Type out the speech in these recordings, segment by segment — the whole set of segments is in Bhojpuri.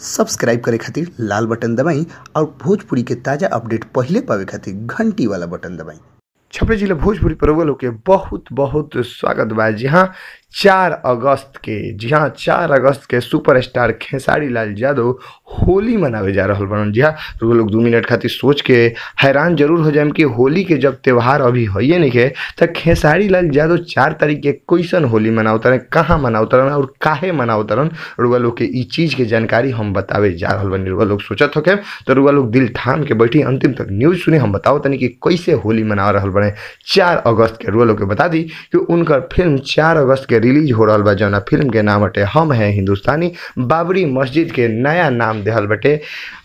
सब्सक्राइब करे खातिर लाल बटन दबाई और भोजपुरी के ताजा अपडेट पहले पावे खातिर घंटी वाला बटन दबाई। छपरा जिला भोजपुरी पर लोग के बहुत बहुत स्वागत बा। जी हाँ, 4 अगस्त के सुपरस्टार खेसारी लाल यादव होली मनावे जा रहा बनन। जी हाँ, लोग 2 मिनट खातिर सोच के हैरान जरूर हो जाए कि होली के जब त्यौहार अभी है नहीं के तो खेसारी लाल यादव 4 तारीख के कैसन होली मनावतरन, कहाँ मनावतरन और काहे मनावतरन, रुआ लोग के ई चीज़ के जानकारी हम बतावे जा रहा बनी। रुआ लोग सोचत होके तो रुआ लोग दिल थाम के बैठी अंतिम तक न्यूज़ सुनी। हम बताओ तनी कि कैसे होली मना रहा बने 4 अगस्त के। रुआ लोग के बता दी कि उनकर फिल्म 4 अगस्त के रिलीज हो रहा बा, जौना फिल्म के नाम बटे हम हैं हिंदुस्तानी। बाबरी मस्जिद के नया नाम देहल बटे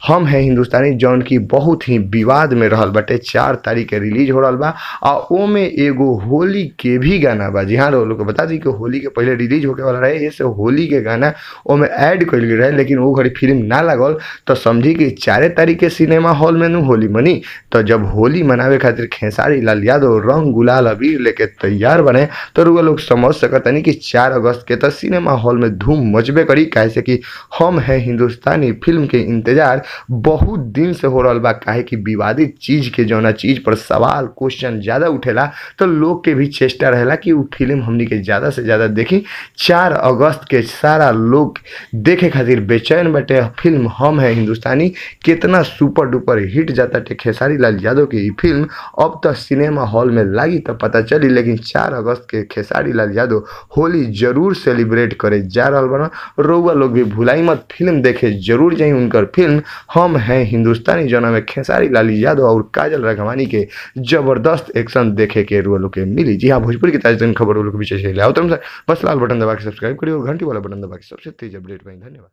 हम हैं हिंदुस्तानी, जौन की बहुत ही विवाद में रहल बटे। 4 तारीख के रिलीज हो रहा बा और ओमे एगो होली के भी गाना बा। जी हाँ, लोग बता दी कि होली के पहले रिलीज होके वाला रहे, ऐसे होली के गाना ओमे ऐड कइल गई रहे, लेकिन वो घड़ी फिल्म ना लगल तो समझी कि 4 तारीख के सिनेमा हॉल में होली मनी। तो जब होली मनावे खातिर खेसारी लाल यादव रंग गुलाल अबीर लेके तैयार बने तो रुआ लोग समझ सकतनी कि 4 अगस्त के तो सिनेमा हॉल में धूम मचबे करी। कैसे कि हम हैं हिंदुस्तानी फिल्म के इंतजार बहुत दिन से हो रहा बा। काहे कि विवादित चीज के जौना चीज पर सवाल क्वेश्चन ज्यादा उठेला तो लोग के भी चेष्टा रहेला कि वो फिल्म हमनी के ज्यादा से ज्यादा देखी। 4 अगस्त के सारा लोग देखे खातिर बेचैन बटे। फिल्म हम हैं हिंदुस्तानी कितना सुपर डुपर हिट जाता टे खेसारी लाल यादव की ई फिल्म अब तक सिनेमा हॉल में लगी तो पता चली, लेकिन 4 अगस्त के खेसारी लाल यादव होली जरूर सेलिब्रेट करे जा रहा बना। रउआ लोग भी भुलाई मत, फिल्म देखे जरूर जाई उनकर फिल्म हम हैं हिंदुस्तानी, जना में खेसारी लाल यादव और काजल राघवानी के जबरदस्त एक्शन देखे के रुआ लोग के मिली। जी हाँ, भोजपुरी की ताजा खबर लोग बीच से ले आओ। बस लाल बटन दबा के सब्सक्राइब करिए और घंटी वाला बटन दबा के सबसे तेज अपडेट पाई। धन्यवाद।